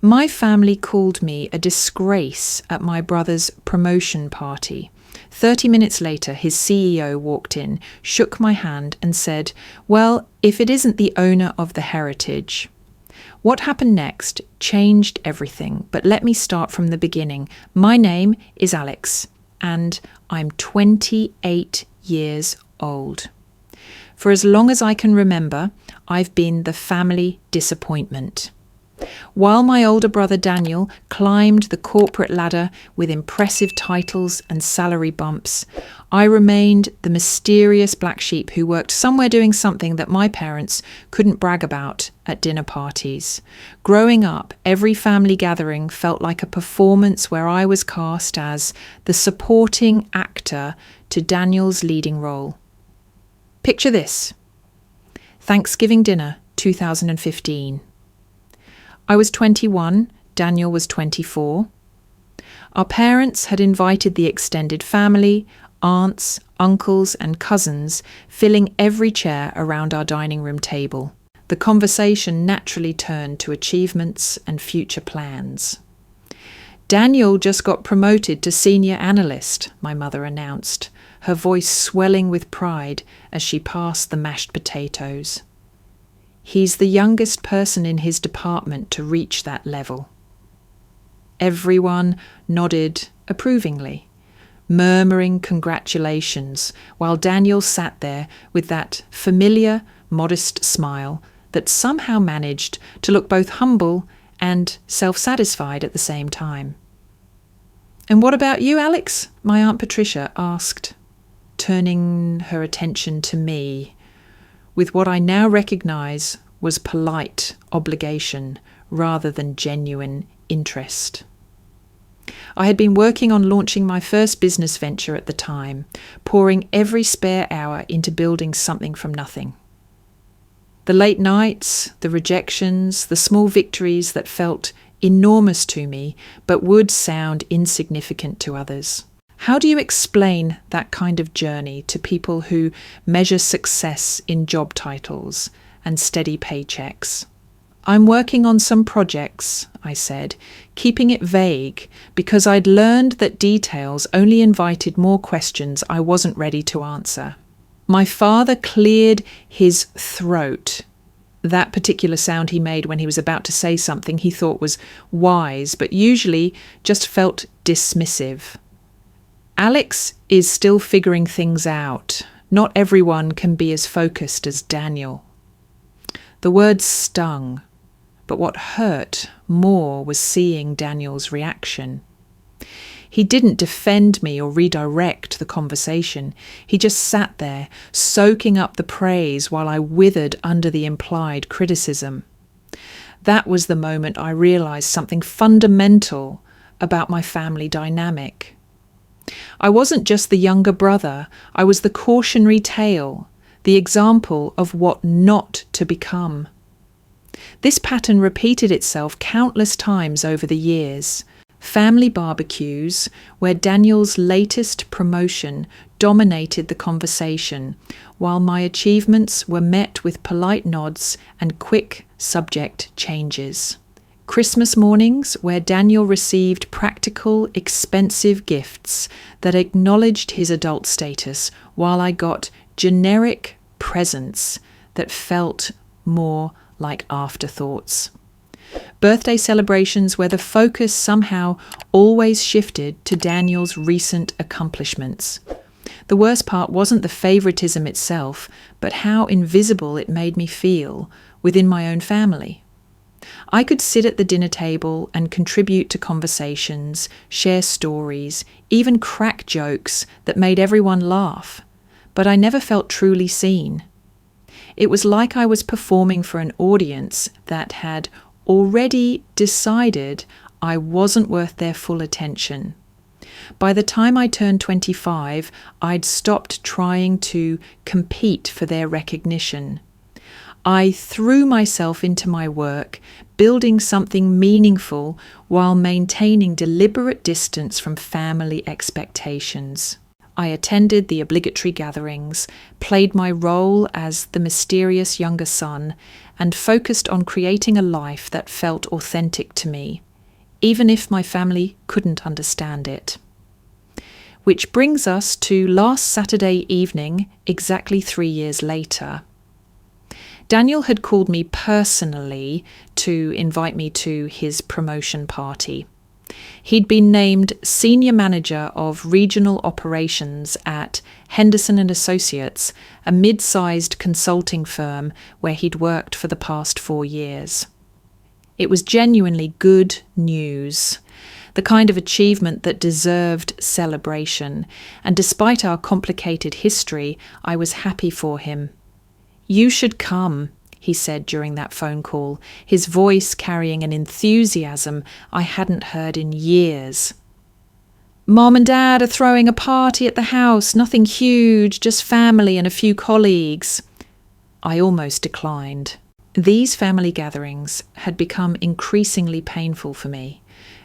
My family called me a disgrace at my brother's promotion party. 30 minutes later, his CEO walked in, shook my hand and said, "Well, if it isn't the owner of the heritage." What happened next changed everything, but let me start from the beginning. My name is Alex, and I'm 28 years old. For as long as I can remember, I've been the family disappointment. While my older brother Daniel climbed the corporate ladder with impressive titles and salary bumps, I remained the mysterious black sheep who worked somewhere doing something that my parents couldn't brag about at dinner parties. Growing up, every family gathering felt like a performance where I was cast as the supporting actor to Daniel's leading role. Picture this: Thanksgiving dinner, 2015. I was 21, Daniel was 24. Our parents had invited the extended family, aunts, uncles and cousins, filling every chair around our dining room table. The conversation naturally turned to achievements and future plans. "Daniel just got promoted to senior analyst," my mother announced, her voice swelling with pride as she passed the mashed potatoes. "He's the youngest person in his department to reach that level." Everyone nodded approvingly, murmuring congratulations, while Daniel sat there with that familiar, modest smile that somehow managed to look both humble and self-satisfied at the same time. "And what about you, Alex?" my Aunt Patricia asked, turning her attention to me with what I now recognise was polite obligation rather than genuine interest. I had been working on launching my first business venture at the time, pouring every spare hour into building something from nothing. The late nights, the rejections, the small victories that felt enormous to me but would sound insignificant to others. How do you explain that kind of journey to people who measure success in job titles and steady paychecks? "I'm working on some projects," I said, keeping it vague because I'd learned that details only invited more questions I wasn't ready to answer. My father cleared his throat. That particular sound he made when he was about to say something he thought was wise, but usually just felt dismissive. "Alex is still figuring things out. Not everyone can be as focused as Daniel." The words stung, but what hurt more was seeing Daniel's reaction. He didn't defend me or redirect the conversation. He just sat there, soaking up the praise while I withered under the implied criticism. That was the moment I realised something fundamental about my family dynamic. I wasn't just the younger brother, I was the cautionary tale, the example of what not to become. This pattern repeated itself countless times over the years. Family barbecues, where Daniel's latest promotion dominated the conversation, while my achievements were met with polite nods and quick subject changes. Christmas mornings, where Daniel received practical, expensive gifts that acknowledged his adult status, while I got generic presents that felt more like afterthoughts. Birthday celebrations where the focus somehow always shifted to Daniel's recent accomplishments. The worst part wasn't the favoritism itself, but how invisible it made me feel within my own family. I could sit at the dinner table and contribute to conversations, share stories, even crack jokes that made everyone laugh, but I never felt truly seen. It was like I was performing for an audience that had already decided I wasn't worth their full attention. By the time I turned 25, I'd stopped trying to compete for their recognition. I threw myself into my work, building something meaningful while maintaining deliberate distance from family expectations. I attended the obligatory gatherings, played my role as the mysterious younger son, and focused on creating a life that felt authentic to me, even if my family couldn't understand it. Which brings us to last Saturday evening, exactly 3 years later. Daniel had called me personally to invite me to his promotion party. He'd been named Senior Manager of Regional Operations at Henderson Associates, a mid-sized consulting firm where he'd worked for the past 4 years. It was genuinely good news, the kind of achievement that deserved celebration, and despite our complicated history, I was happy for him. "You should come," he said during that phone call, his voice carrying an enthusiasm I hadn't heard in years. "Mom and Dad are throwing a party at the house, nothing huge, just family and a few colleagues." I almost declined. These family gatherings had become increasingly painful for me,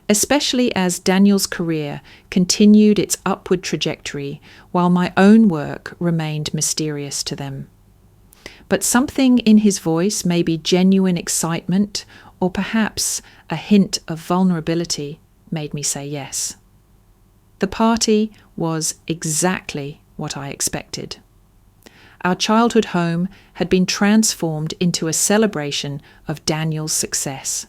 especially as Daniel's career continued its upward trajectory while my own work remained mysterious to them. But something in his voice, maybe genuine excitement or perhaps a hint of vulnerability, made me say yes. The party was exactly what I expected. Our childhood home had been transformed into a celebration of Daniel's success.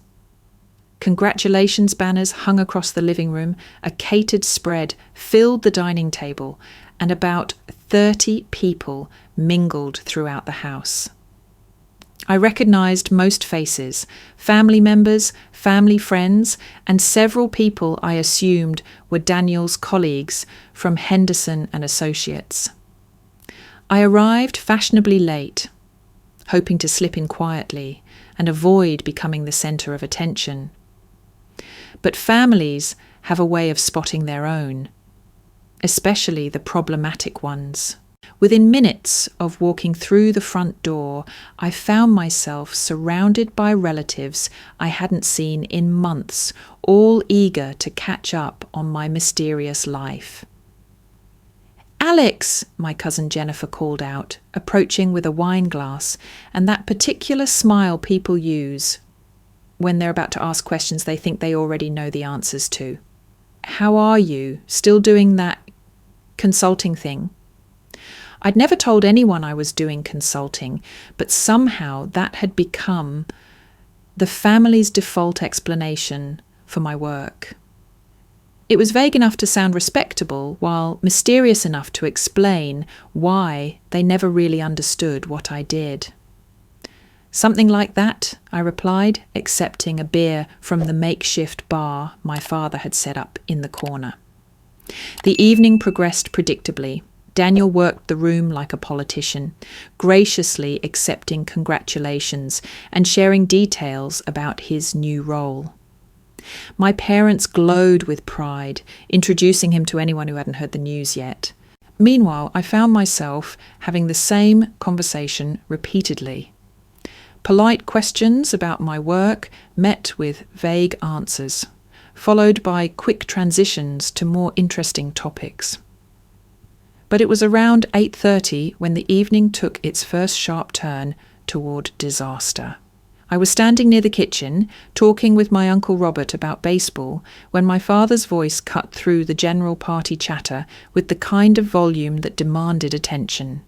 Congratulations banners hung across the living room, a catered spread filled the dining table, and about 30 people mingled throughout the house. I recognised most faces, family members, family friends, and several people I assumed were Daniel's colleagues from Henderson Associates. I arrived fashionably late, hoping to slip in quietly and avoid becoming the centre of attention. But families have a way of spotting their own, especially the problematic ones. Within minutes of walking through the front door, I found myself surrounded by relatives I hadn't seen in months, all eager to catch up on my mysterious life. "Alex," my cousin Jennifer called out, approaching with a wine glass, and that particular smile people use when they're about to ask questions they think they already know the answers to. "How are you? Still doing that consulting thing?" I'd never told anyone I was doing consulting, but somehow that had become the family's default explanation for my work. It was vague enough to sound respectable, while mysterious enough to explain why they never really understood what I did. "Something like that," I replied, accepting a beer from the makeshift bar my father had set up in the corner. The evening progressed predictably. Daniel worked the room like a politician, graciously accepting congratulations and sharing details about his new role. My parents glowed with pride, introducing him to anyone who hadn't heard the news yet. Meanwhile, I found myself having the same conversation repeatedly. Polite questions about my work met with vague answers, followed by quick transitions to more interesting topics. But it was around 8:30 when the evening took its first sharp turn toward disaster. I was standing near the kitchen, talking with my Uncle Robert about baseball, when my father's voice cut through the general party chatter with the kind of volume that demanded attention.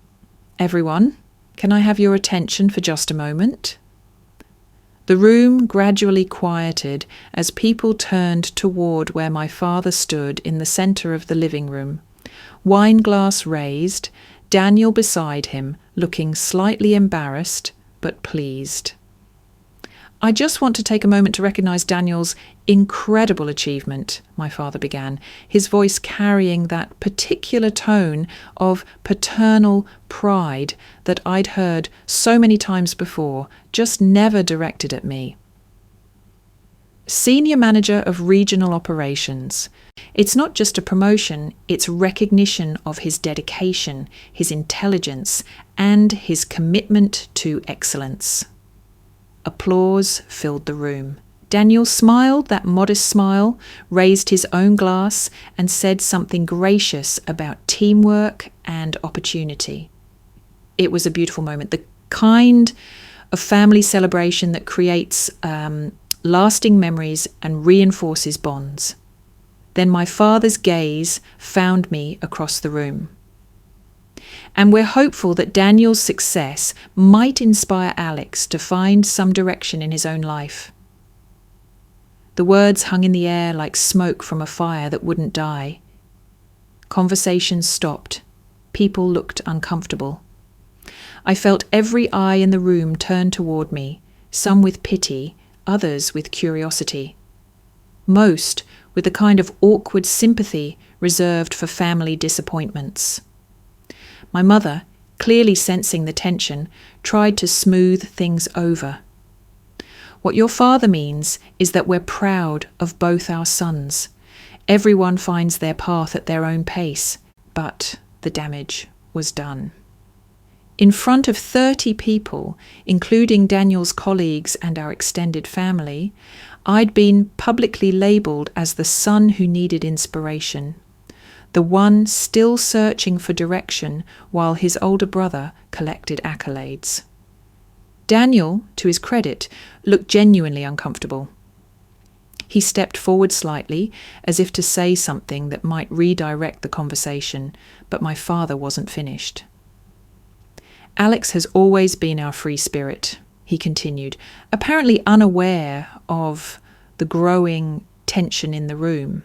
"Everyone, can I have your attention for just a moment?" The room gradually quieted as people turned toward where my father stood in the centre of the living room, wine glass raised, Daniel beside him, looking slightly embarrassed but pleased. "I just want to take a moment to recognise Daniel's incredible achievement," my father began, his voice carrying that particular tone of paternal pride that I'd heard so many times before, just never directed at me. "Senior Manager of Regional Operations. It's not just a promotion, it's recognition of his dedication, his intelligence, and his commitment to excellence." Applause filled the room. Daniel smiled that modest smile, raised his own glass, and said something gracious about teamwork and opportunity. It was a beautiful moment, the kind of family celebration that creates lasting memories and reinforces bonds. Then my father's gaze found me across the room. And we're hopeful that Daniel's success might inspire Alex to find some direction in his own life. The words hung in the air like smoke from a fire that wouldn't die. Conversations stopped. People looked uncomfortable. I felt every eye in the room turn toward me, some with pity, others with curiosity. Most with the kind of awkward sympathy reserved for family disappointments. My mother, clearly sensing the tension, tried to smooth things over. What your father means is that we're proud of both our sons. Everyone finds their path at their own pace, but the damage was done. In front of 30 people, including Daniel's colleagues and our extended family, I'd been publicly labelled as the son who needed inspiration, the one still searching for direction while his older brother collected accolades. Daniel, to his credit, looked genuinely uncomfortable. He stepped forward slightly, as if to say something that might redirect the conversation, but my father wasn't finished. Alex has always been our free spirit, he continued, apparently unaware of the growing tension in the room.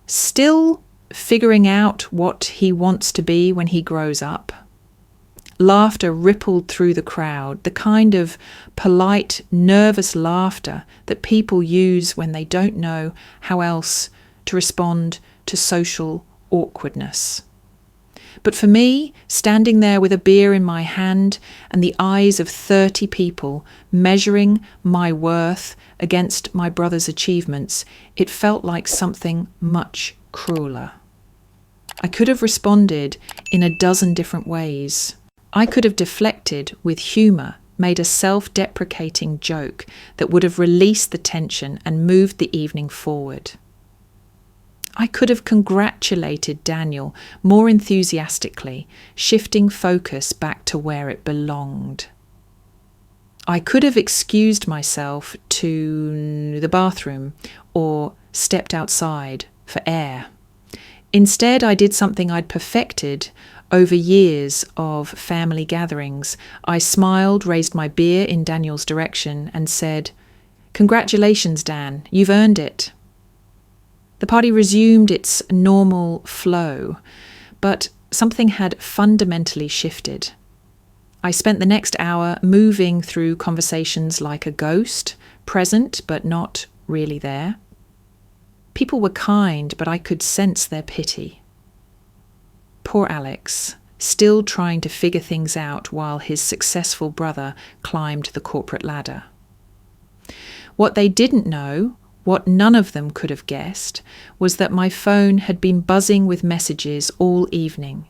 Still figuring out what he wants to be when he grows up. Laughter rippled through the crowd, the kind of polite, nervous laughter that people use when they don't know how else to respond to social awkwardness. But for me, standing there with a beer in my hand and the eyes of 30 people measuring my worth against my brother's achievements, it felt like something much crueler. I could have responded in a dozen different ways. I could have deflected with humour, made a self-deprecating joke that would have released the tension and moved the evening forward. I could have congratulated Daniel more enthusiastically, shifting focus back to where it belonged. I could have excused myself to the bathroom or stepped outside for air. Instead, I did something I'd perfected over years of family gatherings. I smiled, raised my beer in Daniel's direction, and said, "Congratulations, Dan, you've earned it." The party resumed its normal flow, but something had fundamentally shifted. I spent the next hour moving through conversations like a ghost, present but not really there. People were kind, but I could sense their pity. Poor Alex, still trying to figure things out while his successful brother climbed the corporate ladder. What they didn't know, what none of them could have guessed, was that my phone had been buzzing with messages all evening.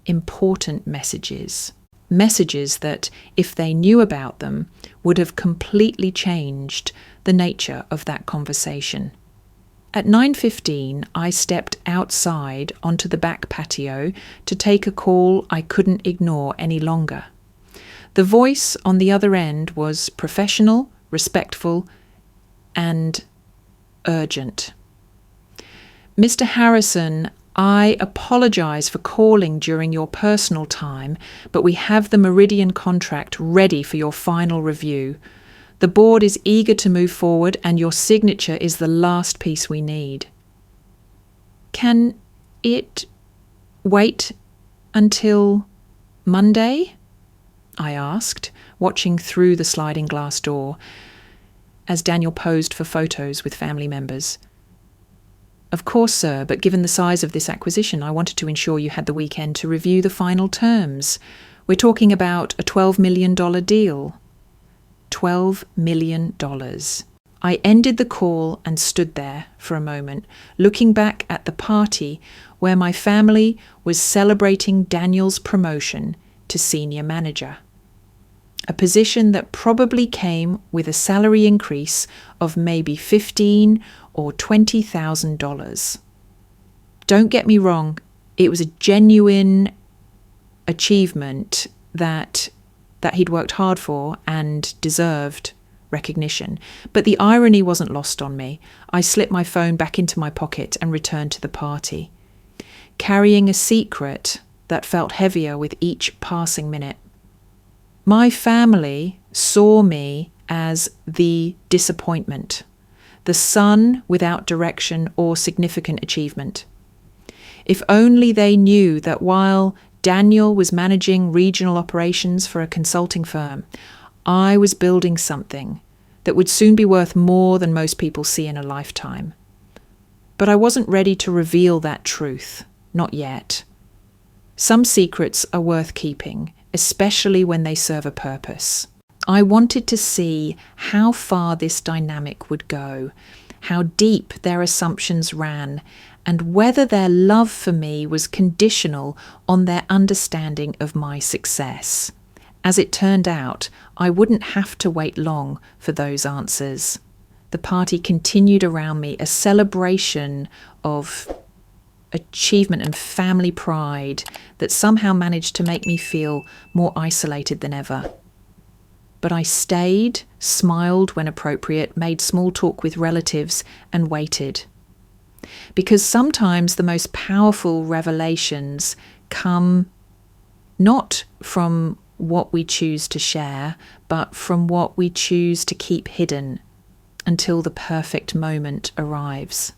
Important messages. Messages that, if they knew about them, would have completely changed the nature of that conversation. At 9:15, I stepped outside onto the back patio to take a call I couldn't ignore any longer. The voice on the other end was professional, respectful, and urgent. "Mr. Harrison, I apologize for calling during your personal time, but we have the Meridian contract ready for your final review. The board is eager to move forward, and your signature is the last piece we need." "Can it wait until Monday?" I asked, watching through the sliding glass door as Daniel posed for photos with family members. "Of course, sir, but given the size of this acquisition, I wanted to ensure you had the weekend to review the final terms. We're talking about a $12 million deal." $12 million. I ended the call and stood there for a moment, looking back at the party where my family was celebrating Daniel's promotion to senior manager. a position that probably came with a salary increase of maybe $15,000 or $20,000. Don't get me wrong, it was a genuine achievement that he'd worked hard for and deserved recognition. But the irony wasn't lost on me. I slipped my phone back into my pocket and returned to the party, carrying a secret that felt heavier with each passing minute. My family saw me as the disappointment, the son without direction or significant achievement. If only they knew that while Daniel was managing regional operations for a consulting firm, I was building something that would soon be worth more than most people see in a lifetime. But I wasn't ready to reveal that truth, not yet. Some secrets are worth keeping, especially when they serve a purpose. I wanted to see how far this dynamic would go, how deep their assumptions ran, and whether their love for me was conditional on their understanding of my success. As it turned out, I wouldn't have to wait long for those answers. The party continued around me, a celebration of achievement and family pride that somehow managed to make me feel more isolated than ever. But I stayed, smiled when appropriate, made small talk with relatives, and waited. Because sometimes the most powerful revelations come not from what we choose to share, but from what we choose to keep hidden until the perfect moment arrives.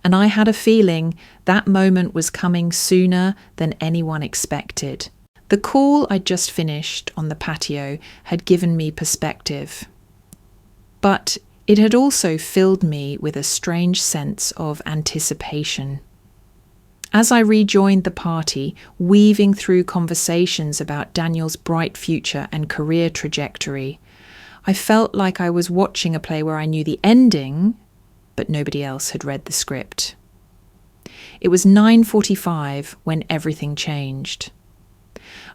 And I had a feeling that moment was coming sooner than anyone expected. The call I'd just finished on the patio had given me perspective, but it had also filled me with a strange sense of anticipation. As I rejoined the party, weaving through conversations about Daniel's bright future and career trajectory, I felt like I was watching a play where I knew the ending, but nobody else had read the script. It was 9:45 when everything changed.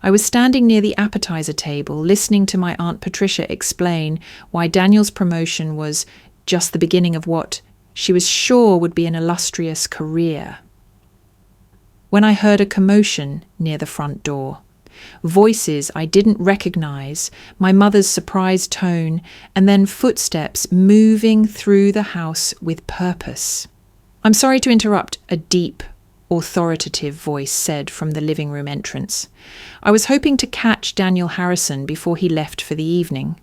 I was standing near the appetizer table, listening to my Aunt Patricia explain why Daniel's promotion was just the beginning of what she was sure would be an illustrious career, when I heard a commotion near the front door. Voices I didn't recognize, my mother's surprised tone, and then footsteps moving through the house with purpose. "I'm sorry to interrupt," a deep, authoritative voice said from the living room entrance. "I was hoping to catch Daniel Harrison before he left for the evening."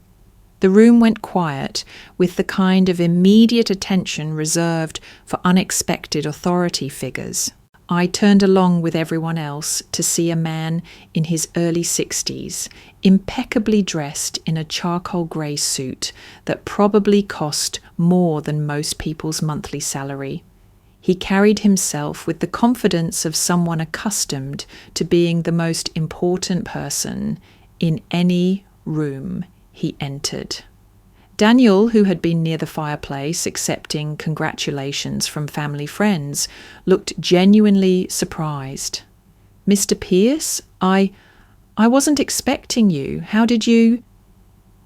The room went quiet, with the kind of immediate attention reserved for unexpected authority figures. I turned along with everyone else to see a man in his early 60s, impeccably dressed in a charcoal grey suit that probably cost more than most people's monthly salary. He carried himself with the confidence of someone accustomed to being the most important person in any room he entered. Daniel, who had been near the fireplace accepting congratulations from family friends, looked genuinely surprised. "Mr. Pierce, I wasn't expecting you. How did you—"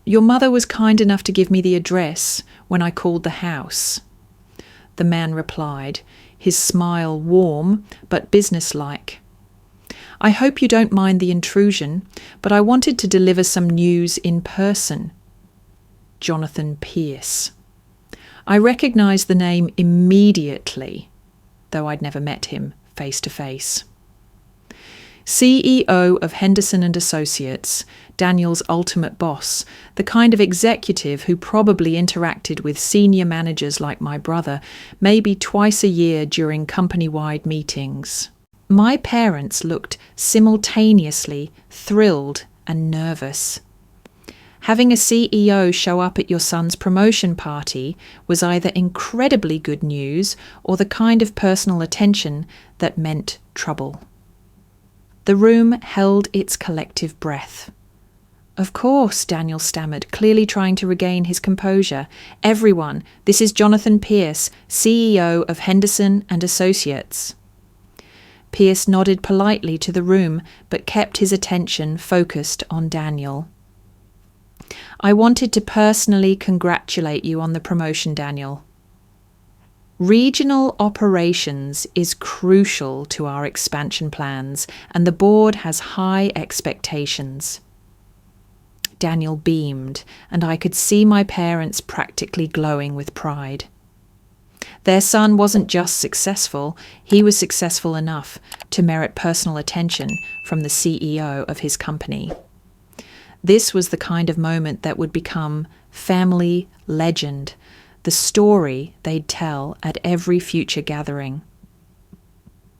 "Your mother was kind enough to give me the address when I called the house," the man replied, his smile warm but businesslike. "I hope you don't mind the intrusion, but I wanted to deliver some news in person." Jonathan Pierce. I recognized the name immediately, though I'd never met him face to face. CEO of Henderson Associates, Daniel's ultimate boss, the kind of executive who probably interacted with senior managers like my brother maybe twice a year during company-wide meetings. My parents looked simultaneously thrilled and nervous. Having a CEO show up at your son's promotion party was either incredibly good news or the kind of personal attention that meant trouble. The room held its collective breath. "Of course," Daniel stammered, clearly trying to regain his composure. "Everyone, this is Jonathan Pierce, CEO of Henderson Associates." Pierce nodded politely to the room, but kept his attention focused on Daniel. I wanted to personally congratulate you on the promotion, Daniel. Regional operations is crucial to our expansion plans, and the board has high expectations. Daniel beamed, and I could see my parents practically glowing with pride. Their son wasn't just successful, he was successful enough to merit personal attention from the CEO of his company. This was the kind of moment that would become family legend, the story they'd tell at every future gathering.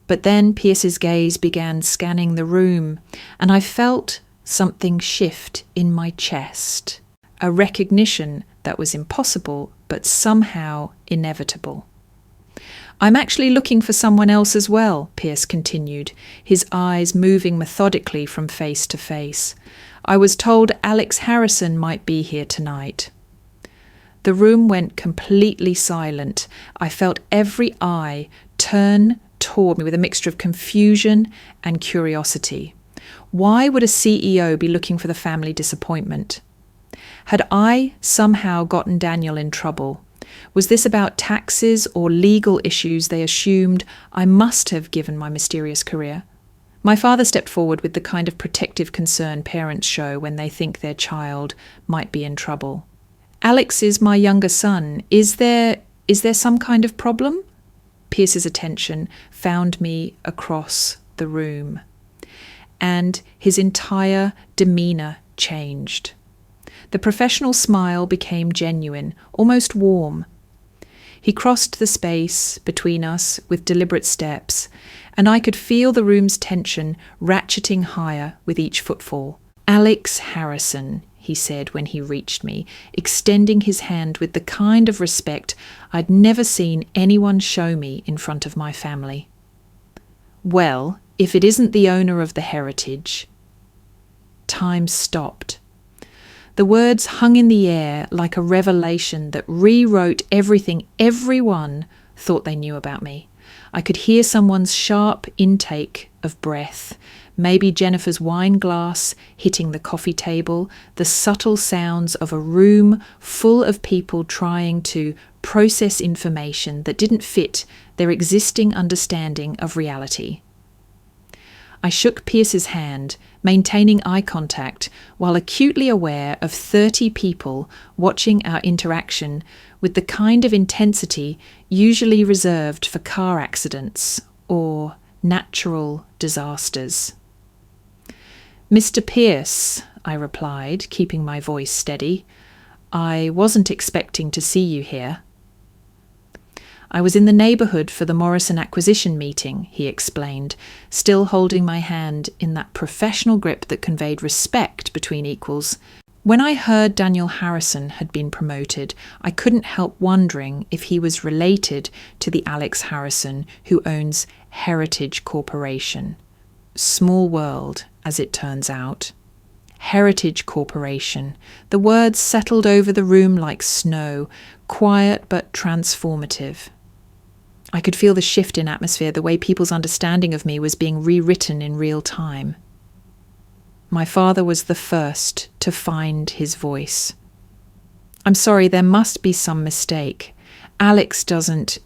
But then Pierce's gaze began scanning the room, and I felt something shift in my chest, a recognition that was impossible but somehow inevitable. I'm actually looking for someone else as well, Pierce continued, his eyes moving methodically from face to face. I was told Alex Harrison might be here tonight. The room went completely silent. I felt every eye turn toward me with a mixture of confusion and curiosity. Why would a CEO be looking for the family disappointment? Had I somehow gotten Daniel in trouble? Was this about taxes or legal issues they assumed I must have given my mysterious career? My father stepped forward with the kind of protective concern parents show when they think their child might be in trouble. Alex is my younger son. Is there some kind of problem? Pierce's attention found me across the room, and his entire demeanour changed. The professional smile became genuine, almost warm. He crossed the space between us with deliberate steps, and I could feel the room's tension ratcheting higher with each footfall. Alex Harrison, he said when he reached me, extending his hand with the kind of respect I'd never seen anyone show me in front of my family. Well, if it isn't the owner of the heritage. Time stopped. The words hung in the air like a revelation that rewrote everything everyone thought they knew about me. I could hear someone's sharp intake of breath, maybe Jennifer's wine glass hitting the coffee table, the subtle sounds of a room full of people trying to process information that didn't fit their existing understanding of reality. I shook Pierce's hand, maintaining eye contact, while acutely aware of 30 people watching our interaction with the kind of intensity usually reserved for car accidents or natural disasters. Mr. Pierce, I replied, keeping my voice steady, I wasn't expecting to see you here. I was in the neighbourhood for the Morrison acquisition meeting, he explained, still holding my hand in that professional grip that conveyed respect between equals. When I heard Daniel Harrison had been promoted, I couldn't help wondering if he was related to the Alex Harrison who owns Heritage Corporation. Small world, as it turns out. Heritage Corporation. The words settled over the room like snow, quiet but transformative. I could feel the shift in atmosphere, the way people's understanding of me was being rewritten in real time. My father was the first to find his voice. I'm sorry, there must be some mistake. Alex doesn't,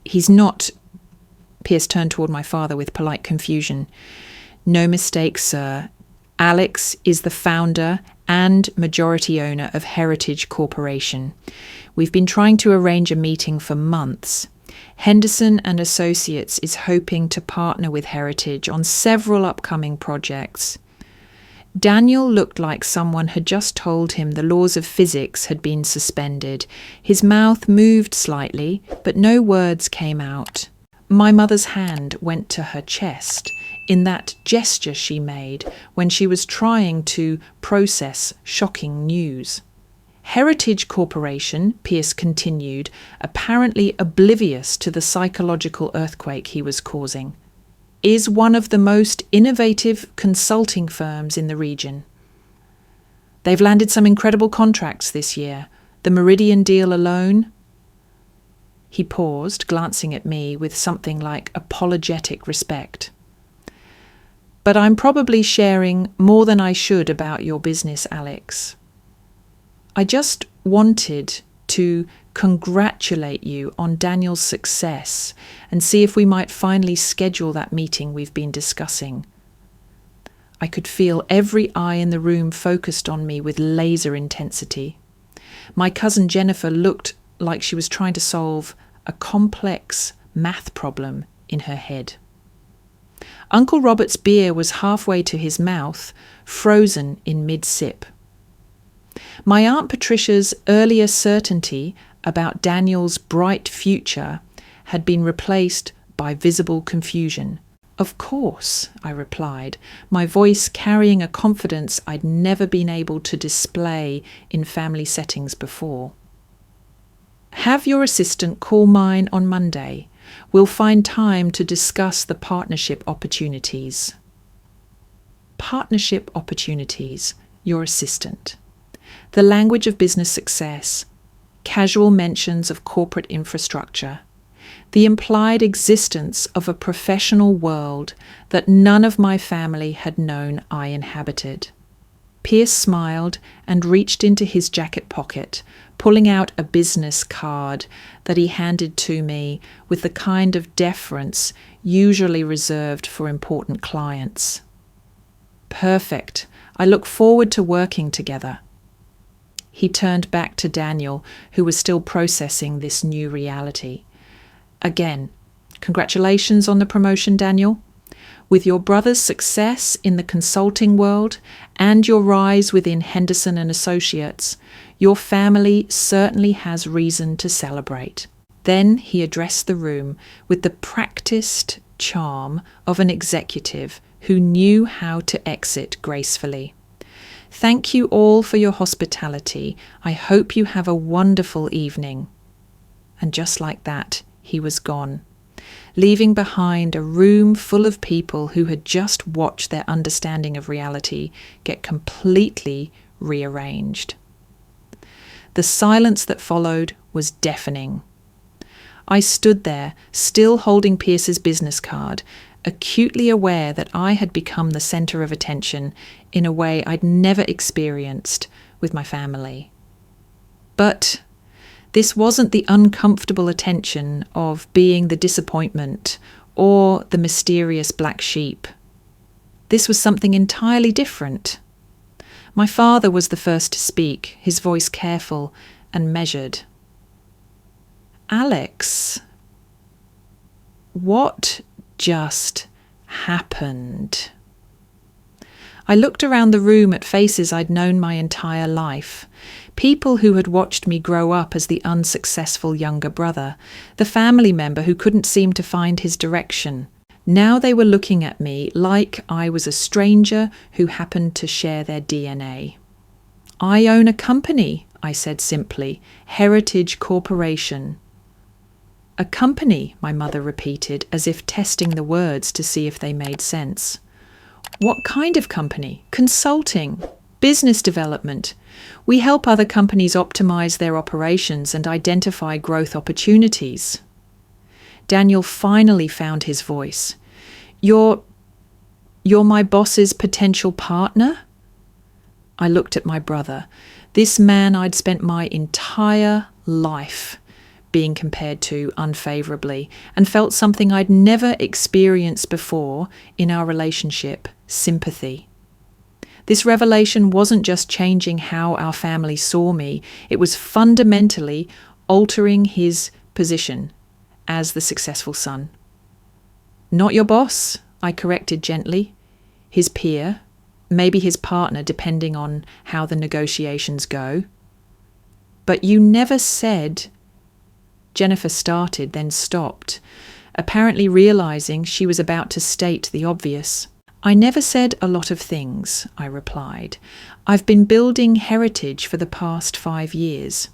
he's not... Pierce turned toward my father with polite confusion. No mistake, sir. Alex is the founder and majority owner of Heritage Corporation. We've been trying to arrange a meeting for months. Henderson Associates is hoping to partner with Heritage on several upcoming projects. Daniel looked like someone had just told him the laws of physics had been suspended. His mouth moved slightly, but no words came out. My mother's hand went to her chest in that gesture she made when she was trying to process shocking news. Heritage Corporation, Pierce continued, apparently oblivious to the psychological earthquake he was causing, is one of the most innovative consulting firms in the region. They've landed some incredible contracts this year. The Meridian deal alone. He paused, glancing at me with something like apologetic respect. But I'm probably sharing more than I should about your business, Alex. I just wanted to congratulate you on Daniel's success and see if we might finally schedule that meeting we've been discussing. I could feel every eye in the room focused on me with laser intensity. My cousin Jennifer looked like she was trying to solve a complex math problem in her head. Uncle Robert's beer was halfway to his mouth, frozen in mid-sip. My Aunt Patricia's earlier certainty about Daniel's bright future had been replaced by visible confusion. Of course, I replied, my voice carrying a confidence I'd never been able to display in family settings before. Have your assistant call mine on Monday. We'll find time to discuss the partnership opportunities. Partnership opportunities, your assistant. The language of business success. Casual mentions of corporate infrastructure. The implied existence of a professional world that none of my family had known I inhabited. Pierce smiled and reached into his jacket pocket, pulling out a business card that he handed to me with the kind of deference usually reserved for important clients. Perfect. I look forward to working together. He turned back to Daniel, who was still processing this new reality. Again, congratulations on the promotion, Daniel. With your brother's success in the consulting world and your rise within Henderson Associates, your family certainly has reason to celebrate. Then he addressed the room with the practiced charm of an executive who knew how to exit gracefully. Thank you all for your hospitality. I hope you have a wonderful evening. And just like that, he was gone, leaving behind a room full of people who had just watched their understanding of reality get completely rearranged. The silence that followed was deafening. I stood there, still holding Pierce's business card, acutely aware that I had become the centre of attention in a way I'd never experienced with my family. But this wasn't the uncomfortable attention of being the disappointment or the mysterious black sheep. This was something entirely different. My father was the first to speak, his voice careful and measured. Alex, what just happened? I looked around the room at faces I'd known my entire life. People who had watched me grow up as the unsuccessful younger brother, the family member who couldn't seem to find his direction. Now they were looking at me like I was a stranger who happened to share their DNA. I own a company, I said simply, Heritage Corporation. A company, my mother repeated, as if testing the words to see if they made sense. What kind of company? Consulting, business development. We help other companies optimize their operations and identify growth opportunities. Daniel finally found his voice. You're my boss's potential partner? I looked at my brother, this man I'd spent my entire life being compared to unfavourably, and felt something I'd never experienced before in our relationship, sympathy. This revelation wasn't just changing how our family saw me, it was fundamentally altering his position as the successful son. Not your boss, I corrected gently. His peer, maybe his partner, depending on how the negotiations go. But you never said... Jennifer started, then stopped, apparently realizing she was about to state the obvious. I never said a lot of things, I replied. I've been building Heritage for the past 5 years.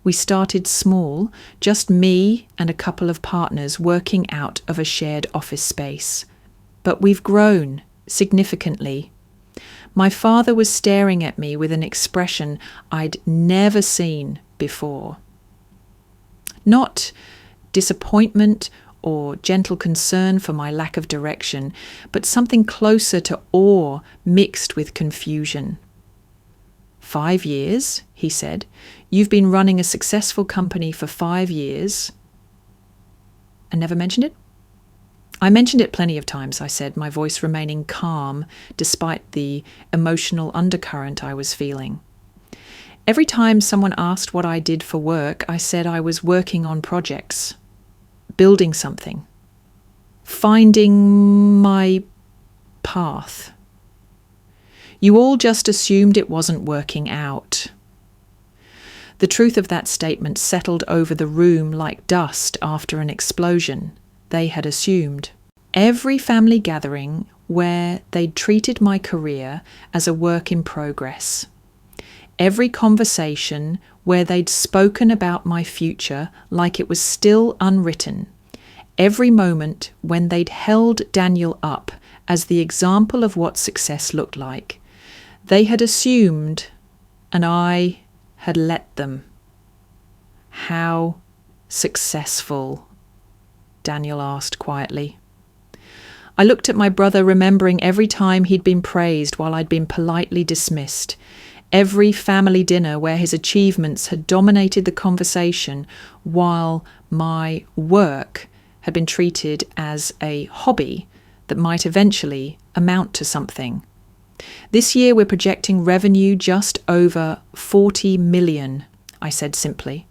We started small, just me and a couple of partners working out of a shared office space. But we've grown significantly. My father was staring at me with an expression I'd never seen before. Not disappointment or gentle concern for my lack of direction, but something closer to awe mixed with confusion. 5 years, he said. You've been running a successful company for 5 years and never mentioned it? I mentioned it plenty of times, I said, my voice remaining calm despite the emotional undercurrent I was feeling. Every time someone asked what I did for work, I said I was working on projects, building something, finding my path. You all just assumed it wasn't working out. The truth of that statement settled over the room like dust after an explosion. They had assumed. Every family gathering where they'd treated my career as a work in progress. Every conversation where they'd spoken about my future like it was still unwritten. Every moment when they'd held Daniel up as the example of what success looked like. They had assumed, and I had let them. How successful? Daniel asked quietly. I looked at my brother, remembering every time he'd been praised while I'd been politely dismissed. Every family dinner where his achievements had dominated the conversation while my work had been treated as a hobby that might eventually amount to something. This year we're projecting revenue just over 40 million, I said simply.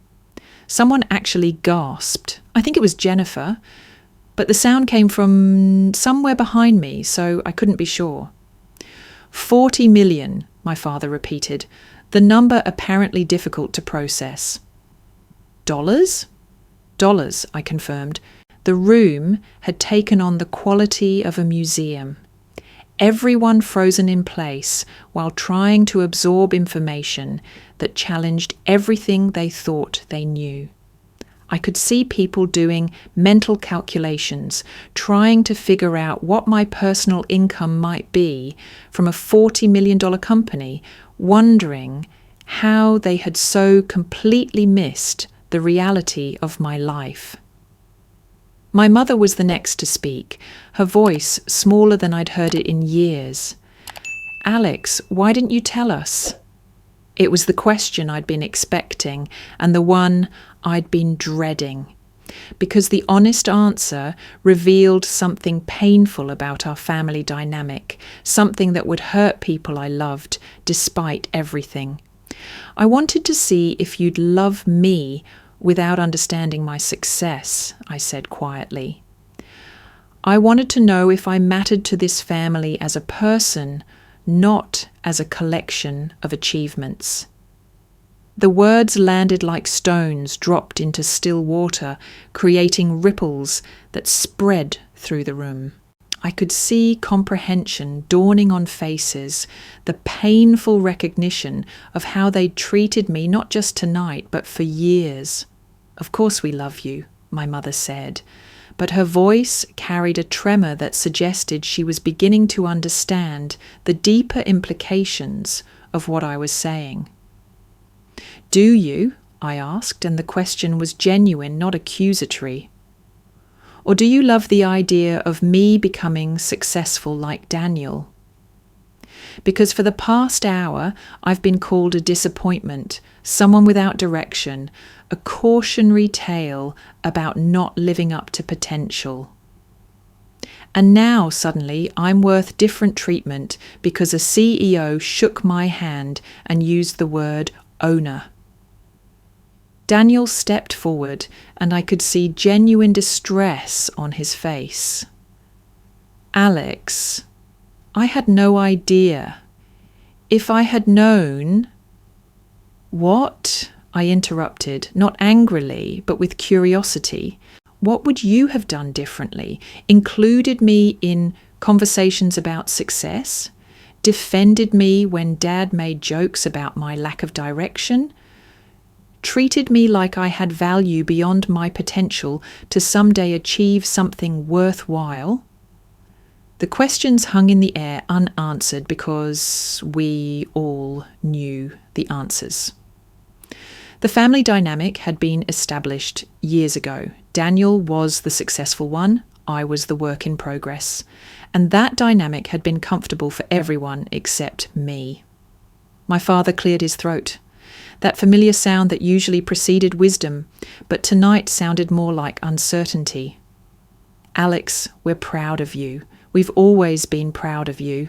Someone actually gasped. I think it was Jennifer, but the sound came from somewhere behind me, so I couldn't be sure. 40 million, my father repeated, the number apparently difficult to process. Dollars? Dollars, I confirmed. The room had taken on the quality of a museum. Everyone frozen in place while trying to absorb information that challenged everything they thought they knew. I could see people doing mental calculations, trying to figure out what my personal income might be from a $40 million company, wondering how they had so completely missed the reality of my life. My mother was the next to speak, her voice smaller than I'd heard it in years. Alex, why didn't you tell us? It was the question I'd been expecting and the one I'd been dreading, because the honest answer revealed something painful about our family dynamic, something that would hurt people I loved despite everything. I wanted to see if you'd love me without understanding my success, I said quietly. I wanted to know if I mattered to this family as a person, not as a collection of achievements. The words landed like stones dropped into still water, creating ripples that spread through the room. I could see comprehension dawning on faces, the painful recognition of how they'd treated me not just tonight, but for years. Of course we love you, my mother said, but her voice carried a tremor that suggested she was beginning to understand the deeper implications of what I was saying. Do you? I asked, and the question was genuine, not accusatory. Or do you love the idea of me becoming successful like Daniel? Because for the past hour, I've been called a disappointment, someone without direction, a cautionary tale about not living up to potential. And now, suddenly, I'm worth different treatment because a CEO shook my hand and used the word owner. Daniel stepped forward, and I could see genuine distress on his face. Alex, I had no idea. If I had known... What? I interrupted, not angrily, but with curiosity. What would you have done differently? Included me in conversations about success? Defended me when Dad made jokes about my lack of direction? Treated me like I had value beyond my potential to someday achieve something worthwhile? The questions hung in the air unanswered because we all knew the answers. The family dynamic had been established years ago. Daniel was the successful one, I was the work in progress, and that dynamic had been comfortable for everyone except me. My father cleared his throat. That familiar sound that usually preceded wisdom, but tonight sounded more like uncertainty. Alex, we're proud of you. We've always been proud of you.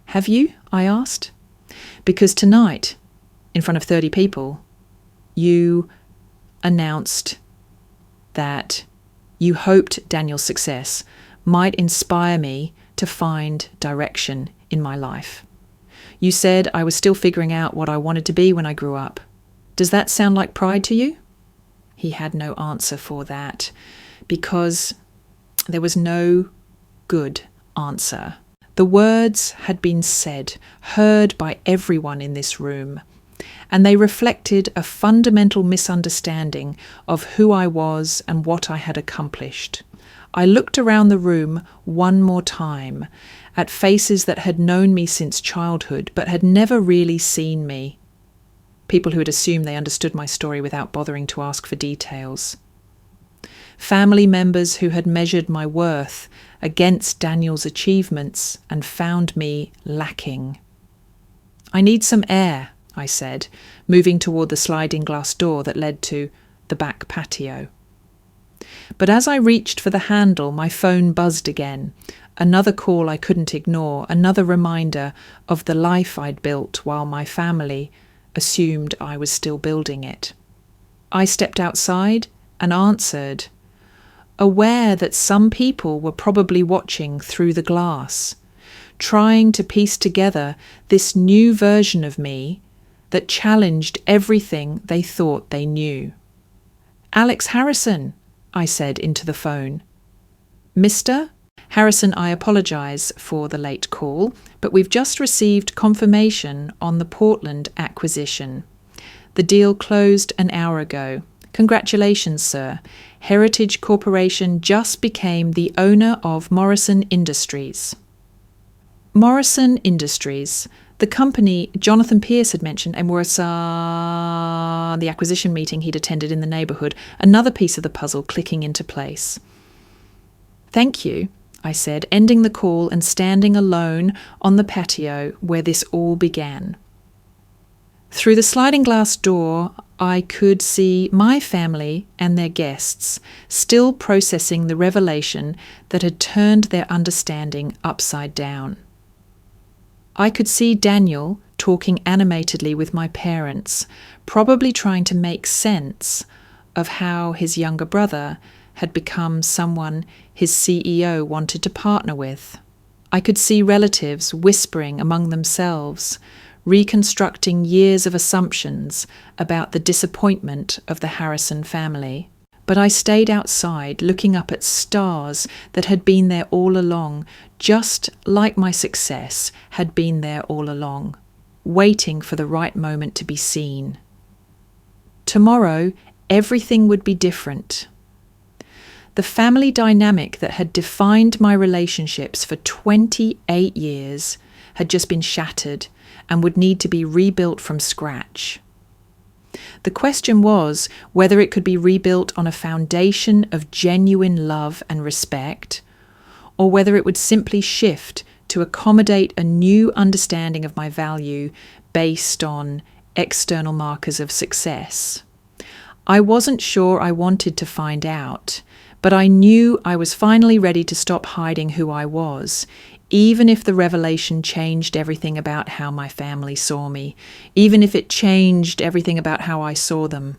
Have you? I asked. Because tonight, in front of 30 people, you announced that you hoped Daniel's success might inspire me to find direction in my life. You said I was still figuring out what I wanted to be when I grew up. Does that sound like pride to you? He had no answer for that, because there was no good answer. The words had been said, heard by everyone in this room, and they reflected a fundamental misunderstanding of who I was and what I had accomplished. I looked around the room one more time at faces that had known me since childhood but had never really seen me. People who had assumed they understood my story without bothering to ask for details. Family members who had measured my worth against Daniel's achievements and found me lacking. I need some air, I said, moving toward the sliding glass door that led to the back patio. But as I reached for the handle, my phone buzzed again. Another call I couldn't ignore, another reminder of the life I'd built while my family assumed I was still building it. I stepped outside and answered, aware that some people were probably watching through the glass, trying to piece together this new version of me that challenged everything they thought they knew. Alex Harrison, I said into the phone. Mr. Harrison, I apologise for the late call, but we've just received confirmation on the Portland acquisition. The deal closed an hour ago. Congratulations, sir. Heritage Corporation just became the owner of Morrison Industries. Morrison Industries, the company Jonathan Pierce had mentioned, and was the acquisition meeting he'd attended in the neighbourhood, another piece of the puzzle clicking into place. Thank you, I said, ending the call and standing alone on the patio where this all began. Through the sliding glass door, I could see my family and their guests still processing the revelation that had turned their understanding upside down. I could see Daniel talking animatedly with my parents, probably trying to make sense of how his younger brother had become someone his CEO wanted to partner with. I could see relatives whispering among themselves, reconstructing years of assumptions about the disappointment of the Harrison family. But I stayed outside, looking up at stars that had been there all along, just like my success had been there all along, waiting for the right moment to be seen. Tomorrow, everything would be different. The family dynamic that had defined my relationships for 28 years had just been shattered and would need to be rebuilt from scratch. The question was whether it could be rebuilt on a foundation of genuine love and respect, or whether it would simply shift to accommodate a new understanding of my value based on external markers of success. I wasn't sure I wanted to find out, but I knew I was finally ready to stop hiding who I was, even if the revelation changed everything about how my family saw me, even if it changed everything about how I saw them.